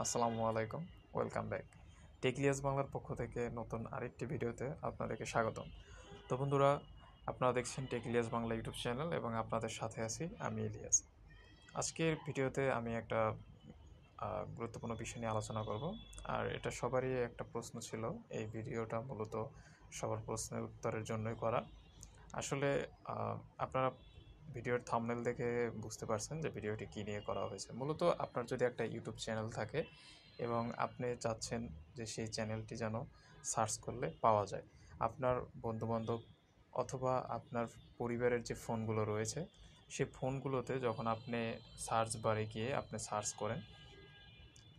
আসসালামু আলাইকুম, welcome back. টেকলিয়াস বাংলার পক্ষ থেকে নতুন আরেকটি ভিডিওতে আপনাদেরকে স্বাগতম। তো বন্ধুরা, আপনারা দেখছেন টেকলিয়াস বাংলা ইউটিউব চ্যানেল এবং আপনাদের সাথে আছি আমি ইলিয়াস। আজকের ভিডিওতে আমি একটা গুরুত্বপূর্ণ বিষয় নিয়ে আলোচনা করব। আর এটা সবারই একটা প্রশ্ন ছিল। এই ভিডিওটা মূলত সবার প্রশ্নের উত্তরের জন্যই করা। আসলে আপনারা ভিডিওর থাম্বনেল দেখে বুঝতে পারছেন যে ভিডিওটি কী নিয়ে করা হয়েছে। মূলত আপনার যদি একটা ইউটিউব চ্যানেল থাকে এবং আপনি চাচ্ছেন যে সেই চ্যানেলটি যেন সার্চ করলে পাওয়া যায়, আপনার বন্ধুবান্ধব অথবা আপনার পরিবারের যে ফোনগুলো রয়েছে সেই ফোনগুলোতে যখন আপনি সার্চ বারে গিয়ে আপনি সার্চ করেন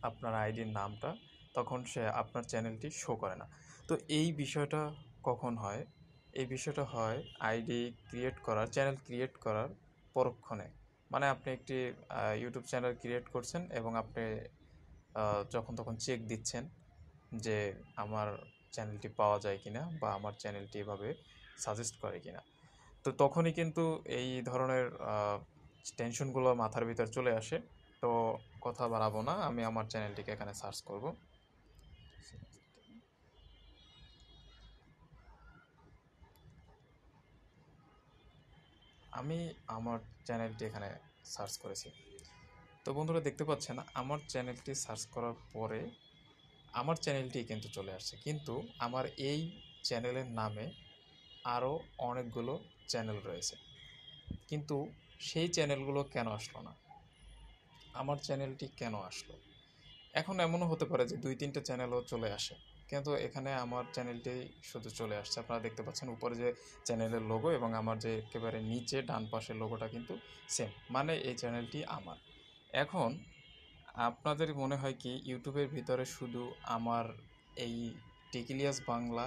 আপনার আইডির নামটা, তখন সে আপনার চ্যানেলটি শো করে না। তো এই বিষয়টা কখন হয়? এই বিষয়টা হয় আইডি ক্রিয়েট করার, চ্যানেল ক্রিয়েট করার পরক্ষণে। মানে আপনি একটি ইউটিউব চ্যানেল ক্রিয়েট করছেন এবং আপনি যখন তখন চেক দিচ্ছেন যে আমার চ্যানেলটি পাওয়া যায় কিনা বা আমার চ্যানেলটি এভাবে সাজেস্ট করে কিনা। তো তখনই কিন্তু এই ধরনের টেনশনগুলো মাথার ভিতর চলে আসে। তো কথা বাড়াবো না, আমি আমার চ্যানেলটিকে এখানে সার্চ করব। আমি আমার চ্যানেলটি এখানে সার্চ করেছি। তো বন্ধুরা দেখতে পাচ্ছেন আমার চ্যানেলটি সার্চ করার পরে আমার চ্যানেলটি কিন্তু চলে আসছে, কিন্তু আমার এই চ্যানেলের নামে আরও অনেকগুলো চ্যানেল রয়েছে। কিন্তু সেই চ্যানেলগুলো কেন আসলো না? আমার চ্যানেলটি কেন আসলো? এখন এমনও হতে পারে যে 2-3টা চ্যানেলও চলে আসে, কিন্তু এখানে আমার চ্যানেলটি শুধু চলে আসছে। আপনারা দেখতে পাচ্ছেন উপরে যে চ্যানেলের লোগো এবং আমার যে একেবারে নিচে ডান পাশের লোগোটা কিন্তু সেম, মানে এই চ্যানেলটি আমার। এখন আপনাদের মনে হয় কি ইউটিউবের ভিতরে শুধু আমার এই টেকলিয়াস বাংলা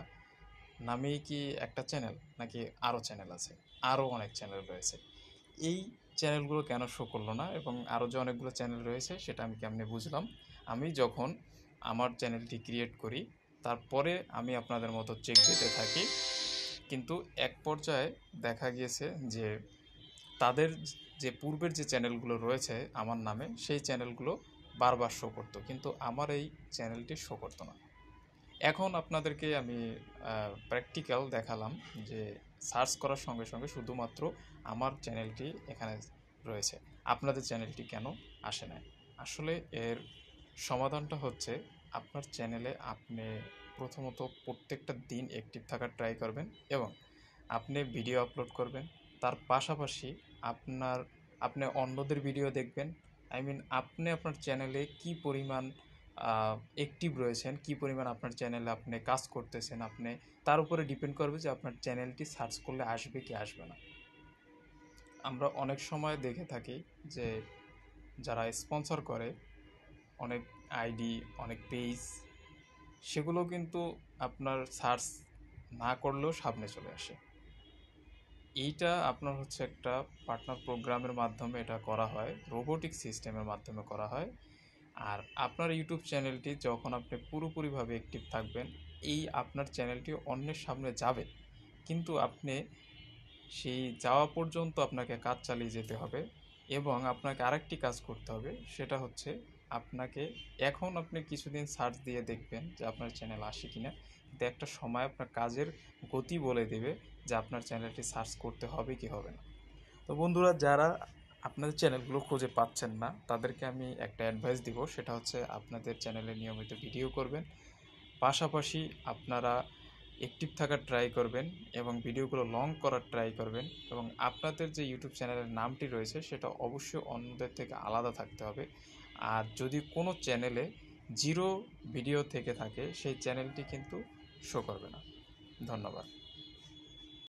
নামেই কি একটা চ্যানেল, নাকি আরও চ্যানেল আছে? আরও অনেক চ্যানেল রয়েছে। এই চ্যানেলগুলো কেন শো করলো না এবং আরও যে অনেকগুলো চ্যানেল রয়েছে সেটা আমি কেমনে বুঝলাম? আমি যখন আমার চ্যানেলটি ক্রিয়েট করি তারপরে আমি আপনাদের মতো চেক দিতে থাকি, কিন্তু এক পর্যায়ে দেখা গিয়েছে যে তাদের যে পূর্বের যে চ্যানেলগুলো রয়েছে আমার নামে সেই চ্যানেলগুলো বারবার শো করতো, কিন্তু আমার এই চ্যানেলটি শো করতো না। এখন আপনাদেরকে আমি প্র্যাকটিক্যাল দেখালাম যে সার্চ করার সঙ্গে সঙ্গে শুধুমাত্র আমার চ্যানেলটি এখানে রয়েছে, আপনাদের চ্যানেলটি কেন আসে না। আসলে এর সমাধানটা হচ্ছে আপনার চ্যানেলে আপনি প্রথমত প্রত্যেকটা দিন অ্যাক্টিভ থাকার ট্রাই করবেন এবং আপনি ভিডিও আপলোড করবেন। তার পাশাপাশি আপনি অন্যদের ভিডিও দেখবেন। আপনি আপনার চ্যানেলে কী পরিমাণ অ্যাক্টিভ রয়েছেন, কী পরিমাণ আপনার চ্যানেলে আপনি কাজ করতেছেন, আপনি তার উপরে ডিপেন্ড করবে যে আপনার চ্যানেলটি সার্চ করলে আসবে কি আসবে না। আমরা অনেক সময় দেখে থাকি যে যারা স্পন্সর করে অনেক আইডি, অনেক পেজ, সেগুলো কিন্তু আপনার সার্চ না করলেও সামনে চলে আসে। এইটা আপনার হচ্ছে একটা পার্টনার প্রোগ্রামের মাধ্যমে এটা করা হয়, রোবোটিক সিস্টেমের মাধ্যমে করা হয়। আর আপনার ইউটিউব চ্যানেলটি যখন আপনি পুরোপুরিভাবে অ্যাক্টিভ থাকবেন, এই আপনার চ্যানেলটি অন্যের সামনে যাবে, কিন্তু আপনি সেই যাওয়া পর্যন্ত আপনাকে কাজ চালিয়ে যেতে হবে এবং আপনাকে আরেকটি কাজ করতে হবে। সেটা হচ্ছে আপনাকে এখন আপনি কিছুদিন সার্চ দিয়ে দেখবেন যে আপনার চ্যানেল আসে কিনা, কিন্তু একটা সময় আপনার কাজের গতি বলে দেবে যে আপনার চ্যানেলটি সার্চ করতে হবে কি হবে না। তো বন্ধুরা, যারা আপনাদের চ্যানেলগুলো খুঁজে পাচ্ছেন না তাদেরকে আমি একটা অ্যাডভাইস দিব, সেটা হচ্ছে আপনাদের চ্যানেলে নিয়মিত ভিডিও করবেন, পাশাপাশি আপনারা অ্যাক্টিভ থাকার ট্রাই করবেন এবং ভিডিওগুলো লং করার ট্রাই করবেন এবং আপনাদের যে ইউটিউব চ্যানেলের নামটি রয়েছে সেটা অবশ্যই অন্যদের থেকে আলাদা থাকতে হবে। আর যদি কোনো চ্যানেলে জিরো ভিডিও থেকে থাকে সেই চ্যানেলটি কিন্তু শো করবে না। ধন্যবাদ।